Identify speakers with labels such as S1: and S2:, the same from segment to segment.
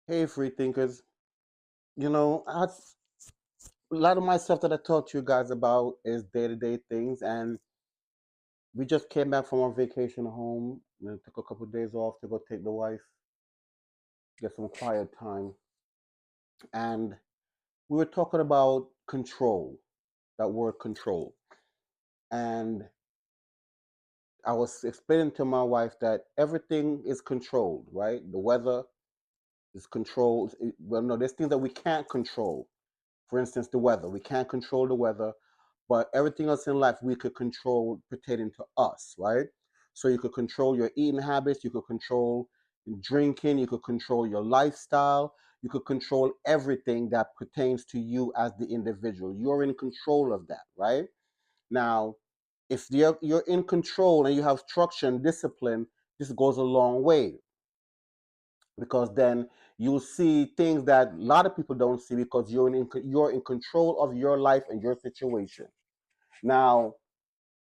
S1: Hey, free thinkers. A lot of my stuff that I talk to you guys about is day to day things, and we just came back from our vacation home. Took a couple of days off to go take the wife, get some quiet time, and we were talking about control. That word control, and I was explaining to my wife that everything is controlled, right? The weather is controlled. Well, no, there's things that we can't control. For instance, the weather. We can't control the weather, but everything else in life we could control pertaining to us, right? So you could control your eating habits, you could control drinking, you could control your lifestyle, you could control everything that pertains to you as the individual. You're in control of that, right? Now, if you're in control and you have structure and discipline, this goes a long way because then you'll see things that a lot of people don't see because you're in control of your life and your situation. Now,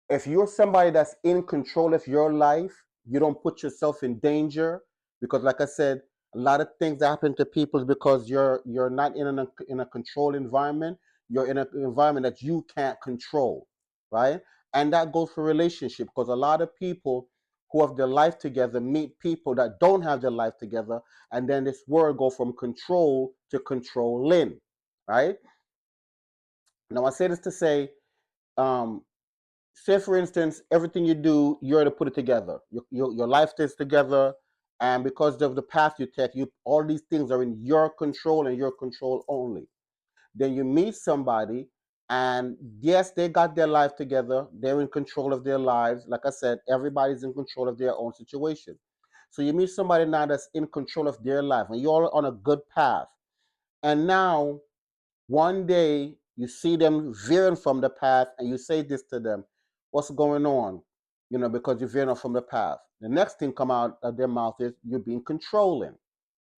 S1: if you're somebody that's in control of your life, you don't put yourself in danger because, like I said, a lot of things that happen to people is because you're not in a controlled environment. You're in an environment that you can't control, right? And that goes for relationship because a lot of people who have their life together meet people that don't have their life together, and then this word go from control to controlling, right? Now, I say this to say, um, say for instance, everything you do, you're to put it together. Your life stays together, and because of the path you take, you all these things are in your control and your control only. Then you meet somebody, and yes, they got their life together. They're in control of their lives. Like I said, everybody's in control of their own situation. So you meet somebody now that's in control of their life, and you're all on a good path. And now one day you see them veering from the path and you say this to them, what's going on? Because you're veering off from the path. The next thing come out of their mouth is you're being controlling,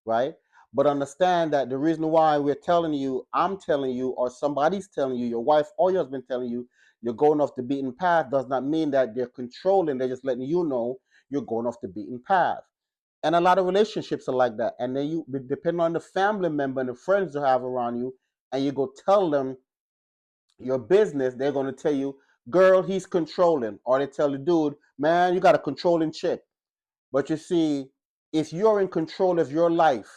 S1: right? But understand that the reason why we're telling you, I'm telling you, or somebody's telling you, your wife or your husband telling you, you're going off the beaten path does not mean that they're controlling. They're just letting you know you're going off the beaten path. And a lot of relationships are like that. And then you, depending on the family member and the friends you have around you, and you go tell them your business, they're going to tell you, girl, he's controlling. Or they tell the dude, man, you got a controlling chick. But you see, if you're in control of your life,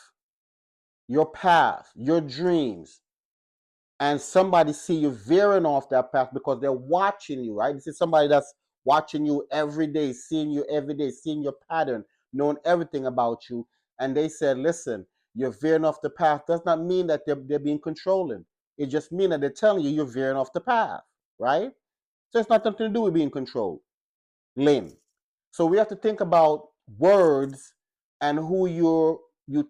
S1: your path, your dreams, and somebody see you veering off that path because they're watching you, right? This is somebody that's watching you every day, seeing you every day, seeing your pattern, knowing everything about you. And they said, listen, you're veering off the path. Does not mean that they're being controlling. It just means that they're telling you you're veering off the path, right? So it's not nothing to do with being controlled. Lynn. So we have to think about words and who you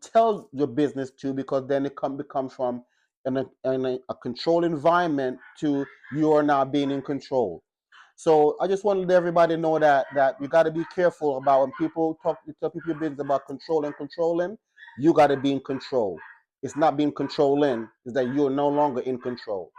S1: tell your business to, because then it becomes from a controlled environment to you are now being in control. So I just wanted everybody to know that you got to be careful about when people tell people your business about controlling. You got to be in control. It's not being controlling; it's that you're no longer in control.